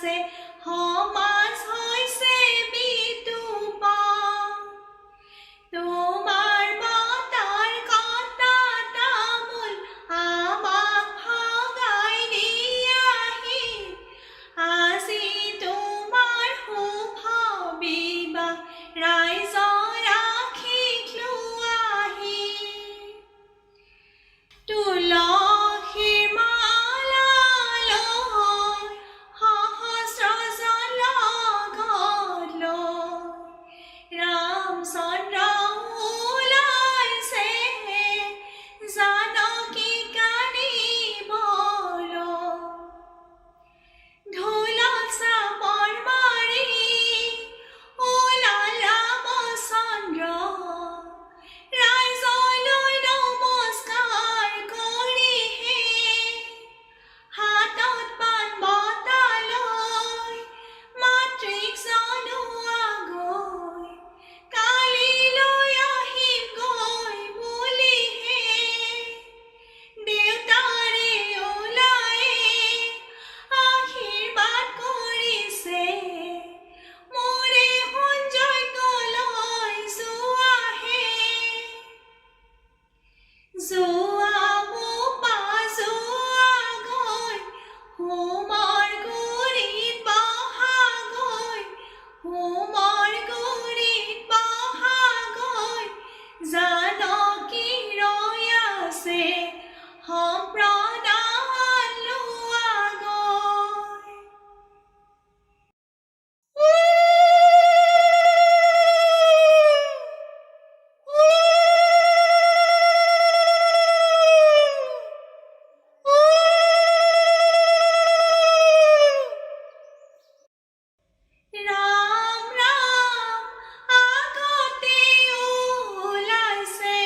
আছে সমাজ হৈছে বিতুপা তোমাৰ বাটাৰ কটা তামোল আমাক ভগাই দিয়াহি আজি তোমাৰ শুভ বিবাহ ৰাইজৰ আশীষ লোৱাহি তুলসীৰ মালা লৈ সহস্ৰজন লগত লৈ ৰামচন্দ্ৰ ওলাইছে জানকীক আনিবলৈ ঢোলত চাপৰ মাৰি ওলাল ৰামচন্দ্ৰ ৰাইজলৈ নমস্কাৰ কৰিহে হাতত পাণ বঁটা লৈ মাতৃক জনোৱা গৈ কালিলৈ আহিম গৈ বুলিহে দেউতাৰে ওলাই আশীৰ্বাদ কৰিছে মোৰে সঞ্জয়লৈ যোৱাহে যোৱা বোপা যোৱা গৈ হোমৰ গুৰিত বহা গৈ হোমৰ গুৰিত বহা গৈ জানকী ৰৈ আছে সম্প্ৰদান লোৱা গৈ ৰাম ৰাম আগতে ওলাইছে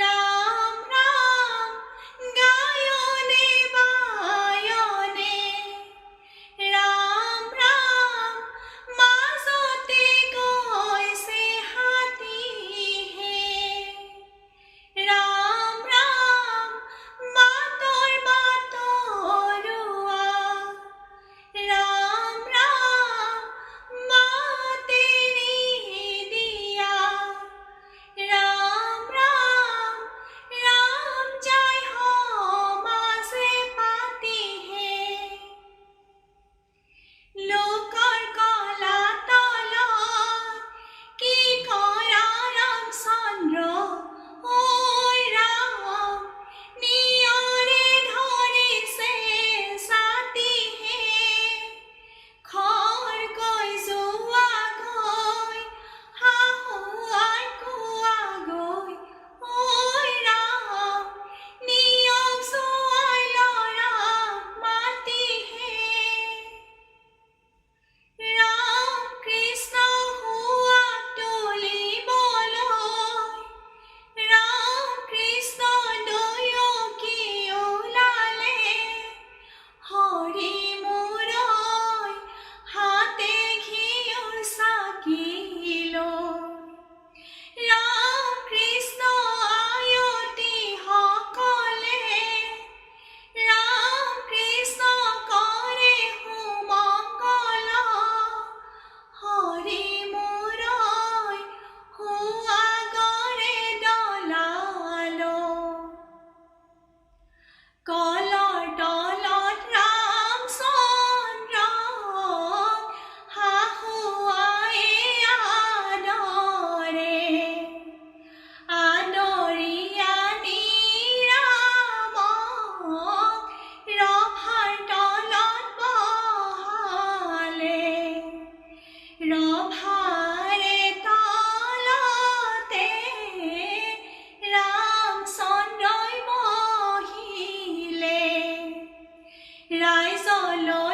ৰাম ৰাম গায়নে বায়নে ৰাম ৰাম মাজতে গৈছে হাতীহে ৰাম ৰাম বাটৰ বাটৰুৱা ৰাম ৰাম মাতেৰি দিয়া ৰাম ৰাম ৰাম জয় সমাজে পাতিহে লোকৰ কলা তলত কি কৰা ৰামচন্দ্ৰ ঐ ৰাম নিয়ৰে ধৰিছে ছাতিহে খৰ গৈ যোৱা গৈ শাহুৱাই কোৱা গৈ ঐ ৰাম নিয়ম চোৱাই ল'ৰাক মাতিহে ৰাম কৃষ্ণ হোৱাক তুলিবলৈ ৰাম কৃষ্ণ দুয়োকী ওলালে হৰি মূৰৈ হাতে ঘিউৰ চাকি লৈ ৰাম কৃষ্ণ আয়তী সকলে ৰাম কৃষ্ণ কৰে সুমংগল হৰি মূৰৈ সুৱাগৰে ডলাল কলৰ তলত ৰামচন্দ্ৰক শাহুৱাই আদৰে আদৰি আনি ৰামক ৰভাৰ তলত বহালে ৰভাৰে তলতে ৰামচন্দ্ৰই বহিলে ৰাইজলৈ